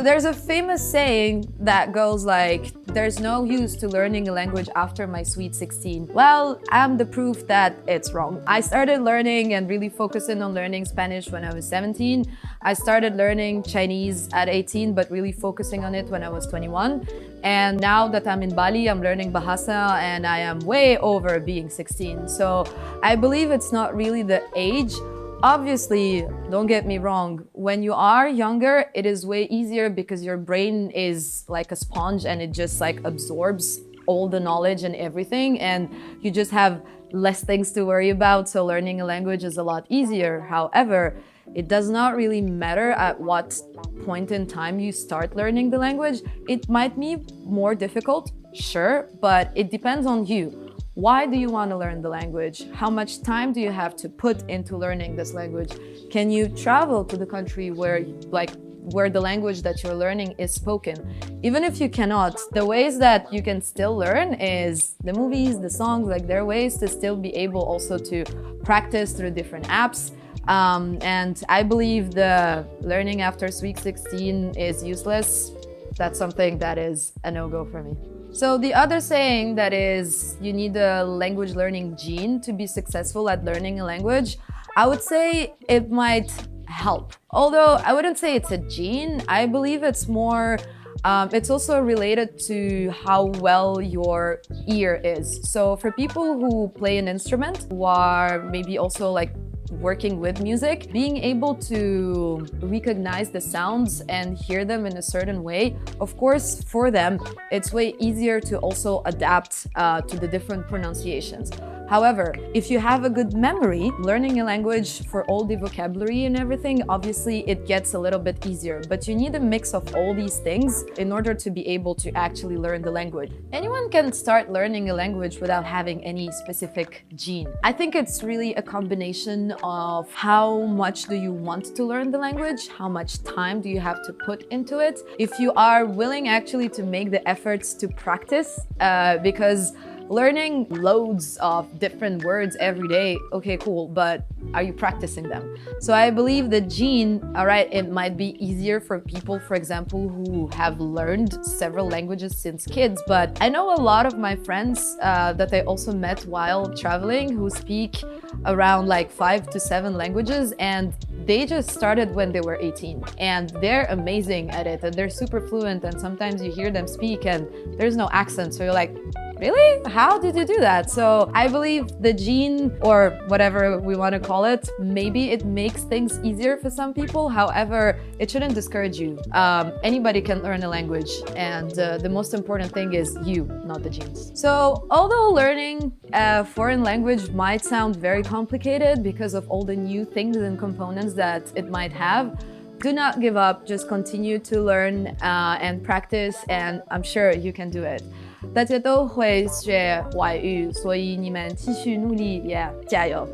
there's a famous saying that goes like, there's no use to learning a language after my sweet 16. Well, I'm the proof that it's wrong. I started learning and really focusing on learning Spanish when I was 17. I started learning Chinese at 18, but really focusing on it when I was 21. And now that I'm in Bali, I'm learning Bahasa and I am way over being 16. So I believe it's not really the age. Obviously, don't get me wrong, when you are younger, it is way easier because your brain is like a sponge and it just like absorbs all the knowledge and everything, and you just have less things to worry about, so learning a language is a lot easier. However, it does not really matter at what point in time you start learning the language. It might be more difficult, sure, but it depends on you. Why do you want to learn the language? How much time do you have to put into learning this language? Can you travel to the country where the language that you're learning is spoken? Even if you cannot, the ways that you can still learn is the movies, the songs, like there are ways to still be able also to practice through different apps. And I believe the learning after sweet 16 is useless. That's something that is a no-go for me. So the other saying that is you need a language learning gene to be successful at learning a language, I would say it might help. Although I wouldn't say it's a gene, I believe it's more, it's also related to how well your ear is. So for people who play an instrument, who are maybe also like working with music, being able to recognize the sounds and hear them in a certain way, of course, for them, it's way easier to also adapt to the different pronunciations. However, if you have a good memory, learning a language for all the vocabulary and everything, obviously it gets a little bit easier. But you need a mix of all these things in order to be able to actually learn the language. Anyone can start learning a language without having any specific gene. I think it's really a combination of how much do you want to learn the language, how much time do you have to put into it. If you are willing actually to make the efforts to practice, because learning loads of different words every day, okay, cool, but are you practicing them? So I believe the gene, all right, it might be easier for people, for example, who have learned several languages since kids, but I know a lot of my friends that I also met while traveling who speak around like 5 to 7 languages, and they just started when they were 18 and they're amazing at it and they're super fluent, and sometimes you hear them speak and there's no accent, so you're like, really? How did you do that? So I believe the gene, or whatever we want to call it, maybe it makes things easier for some people. However, it shouldn't discourage you. Anybody can learn a language, and the most important thing is you, not the genes. So although learning a foreign language might sound very complicated because of all the new things and components that it might have, do not give up. Just continue to learn and practice, and I'm sure you can do it. 大家都会学外语，所以你们继续努力，也加油！